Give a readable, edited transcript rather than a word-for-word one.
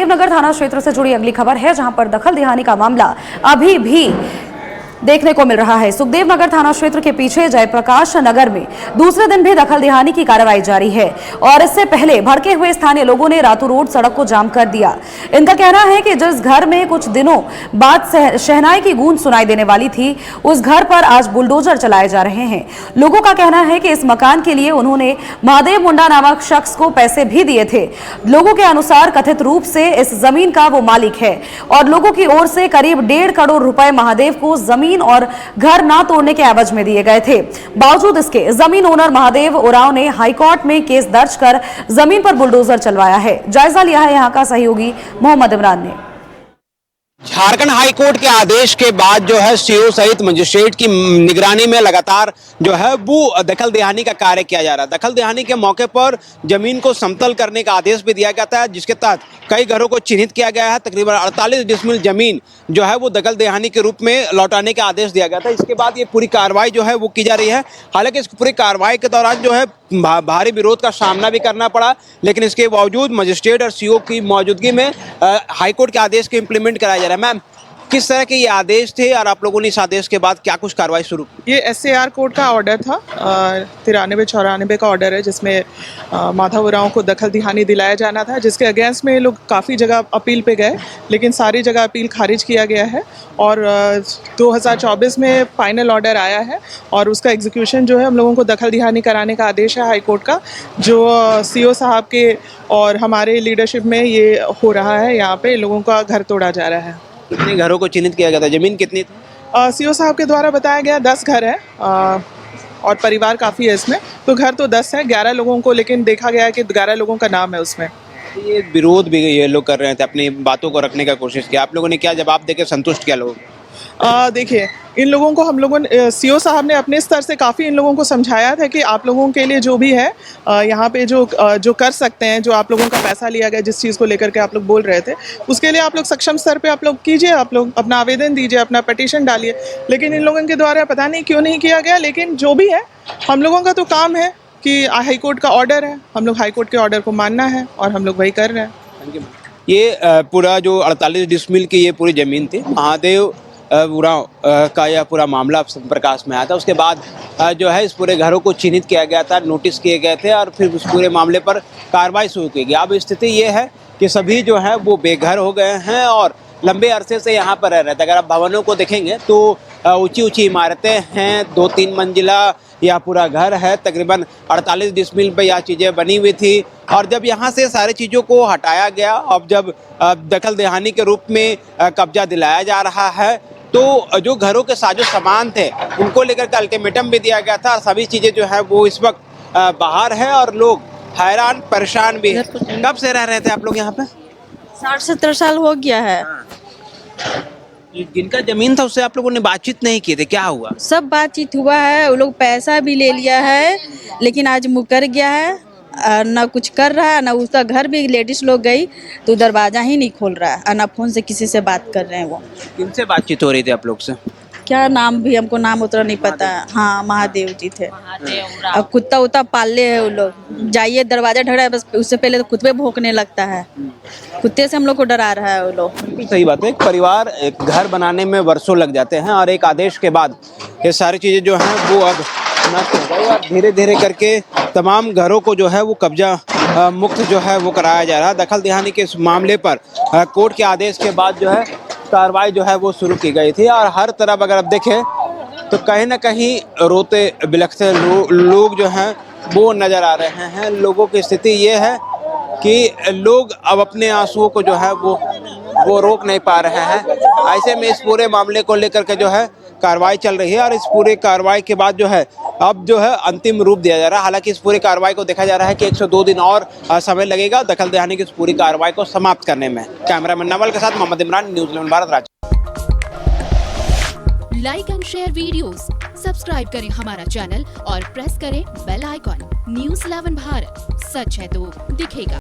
सुखदेव नगर थाना क्षेत्र से जुड़ी अगली खबर है, जहां पर दखल दिहानी का मामला अभी भी देखने को मिल रहा है। सुखदेव नगर थाना क्षेत्र के पीछे जयप्रकाश नगर में दूसरे दिन भी दखल दिहानी की कार्रवाई जारी है और इससे पहले भड़के हुए स्थानीय लोगों ने रातों रोड सड़क को जाम कर दिया। इनका कहना है कि जिस घर में कुछ दिनों बाद शहनाई की गूंज सुनाई देने वाली थी, उस घर पर आज बुलडोजर चलाए जा रहे हैं। लोगों का कहना है कि इस मकान के लिए उन्होंने महादेव मुंडा नामक शख्स को पैसे भी दिए थे। लोगों के अनुसार कथित रूप से इस जमीन का वो मालिक है और लोगों की ओर से करीब 1.5 करोड़ रुपए महादेव को जमीन और घर ना तोड़ने के एवज में दिए गए थे। बावजूद इसके जमीन ओनर महादेव उरांव ने हाईकोर्ट में केस दर्ज कर जमीन पर बुलडोजर चलवाया है। जायजा लिया है यहां का सहयोगी मोहम्मद इमरान ने। झारखंड हाईकोर्ट के आदेश के बाद जो है सीओ सहित मजिस्ट्रेट की निगरानी में लगातार जो है वो दखल दिहानी का कार्य किया जा रहा है। दखल दिहानी के मौके पर जमीन को समतल करने का आदेश भी दिया गया था, जिसके तहत कई घरों को चिन्हित किया गया है। तकरीबन 48 डिसमिल जमीन जो है वो दखल दिहानी के रूप में लौटाने का आदेश दिया गया था। इसके बाद ये पूरी कार्रवाई जो है वो की जा रही है। हालांकि इस पूरी कार्रवाई के दौरान जो है भारी विरोध का सामना भी करना पड़ा, लेकिन इसके बावजूद मजिस्ट्रेट और सीओ की मौजूदगी में हाईकोर्ट के आदेश को इम्प्लीमेंट कराया जा रहा है। मैम, किस तरह के ये आदेश थे और आप लोगों ने इस आदेश के बाद क्या कुछ कार्रवाई शुरू की? ये एसएआर कोर्ट का ऑर्डर था, 93-94 का ऑर्डर है, जिसमें माधव उरांव को दखल दिहानी दिलाया जाना था, जिसके अगेंस्ट में लोग काफ़ी जगह अपील पे गए, लेकिन सारी जगह अपील खारिज किया गया है और 2024 में फाइनल ऑर्डर आया है और उसका एग्जीक्यूशन जो है हम लोगों को दखल दिहानी कराने का आदेश है हाई कोर्ट का, जो सीओ साहब के और हमारे लीडरशिप में ये हो रहा है। यहाँ पे लोगों का घर तोड़ा जा रहा है। कितने घरों को चिन्हित किया गया था? जमीन कितनी थी? सीओ साहब के द्वारा बताया गया 10 घर है और परिवार काफ़ी है इसमें, तो घर तो 10 है, 11 लोगों को, लेकिन देखा गया है कि 11 लोगों का नाम है उसमें। ये विरोध भी ये लोग कर रहे थे, अपनी बातों को रखने का कोशिश किया। आप लोगों ने क्या जवाब देकर संतुष्ट किया लोगों को? देखिए, इन लोगों को हम लोगों ने, सीओ साहब ने अपने स्तर से काफ़ी इन लोगों को समझाया था कि आप लोगों के लिए जो भी है यहाँ पे जो कर सकते हैं, जो आप लोगों का पैसा लिया गया, जिस चीज़ को लेकर के आप लोग बोल रहे थे, उसके लिए आप लोग सक्षम स्तर पे आप लोग कीजिए, आप लोग अपना आवेदन दीजिए, अपना पटिशन डालिए। लेकिन इन लोगों के द्वारा पता नहीं क्यों नहीं किया गया। लेकिन जो भी है, हम लोगों का तो काम है कि हाईकोर्ट का ऑर्डर है, हम लोग हाईकोर्ट के ऑर्डर को मानना है और हम लोग वही कर रहे हैं। ये पूरा जो 48 डिसमिल की ये पूरी ज़मीन थी, महादेव उरांव का यह पूरा मामला प्रकाश में आया था। उसके बाद जो है इस पूरे घरों को चिन्हित किया गया था, नोटिस किए गए थे और फिर उस पूरे मामले पर कार्रवाई शुरू की गई। अब स्थिति ये है कि सभी जो है वो बेघर हो गए हैं और लंबे अरसे से यहाँ पर रह रहे थे। अगर आप भवनों को देखेंगे तो ऊंची ऊंची इमारतें हैं, 2-3 मंजिला यह पूरा घर है। तकरीबन 48 डिसमिल पे यह चीज़ें बनी हुई थी और जब यहाँ से सारी चीज़ों को हटाया गया, अब जब दखल दिहानी के रूप में कब्जा दिलाया जा रहा है, तो जो घरों के साजो सामान थे उनको लेकर के अल्टीमेटम भी दिया गया था और सभी चीज़ें जो है वो इस वक्त बाहर है और लोग हैरान परेशान भी है। कब से रह रहे थे आप लोग यहाँ पे? 60-70 साल हो गया है। जिनका जमीन था उससे आप लोगों ने बातचीत नहीं की थी? क्या हुआ? सब बातचीत हुआ है, वो लोग पैसा भी ले लिया है, लेकिन आज मुकर गया है, ना कुछ कर रहा है, ना उसका घर भी लेडीज लोग गई तो दरवाजा ही नहीं खोल रहा है, ना फोन से किसी से बात कर रहे हैं। वो किनसे बातचीत हो रही थी आप लोग से? क्या नाम भी हमको नाम उतना नहीं पता है। हाँ, महादेव जी थे। अब कुत्ता उत्ता पाले है वो लोग, जाइए दरवाजा ढक रहा है, बस उससे पहले तो खुद पे भौंकने लगता है। कुत्ते से हम लोग को डरा रहा है वो लोग। बिल्कुल सही बात है। एक परिवार एक घर बनाने में वर्षों लग जाते हैं और एक आदेश के बाद ये सारी चीज़ें जो हैं वो अब नष्ट हो गई और धीरे धीरे करके तमाम घरों को जो है वो कब्जा मुक्त जो है वो कराया जा रहा है। दखल दिहानी के इस मामले पर कोर्ट के आदेश के बाद जो है कार्रवाई जो है वो शुरू की गई थी और हर तरफ अगर आप देखें तो कहीं ना कहीं रोते बिलखते लोग जो हैं वो नज़र आ रहे हैं। लोगों की स्थिति ये है कि लोग अब अपने आंसुओं को जो है वो रोक नहीं पा रहे हैं। ऐसे में इस पूरे मामले को लेकर के जो है कार्रवाई चल रही है और इस पूरे कार्रवाई के बाद जो है अब जो है अंतिम रूप दिया जा रहा है। हालांकि इस पूरी कार्रवाई को देखा जा रहा है कि 102 दिन और समय लगेगा दखल दिहानी की इस पूरी कार्रवाई को समाप्त करने में। कैमरामैन नवल के साथ मोहम्मद इमरान, न्यूज़ 11 भारत राज्य। Like and share videos, subscribe करें हमारा चैनल और प्रेस करें बेल आइकॉन। न्यूज़ 11 भारत, सच है तो दिखेगा।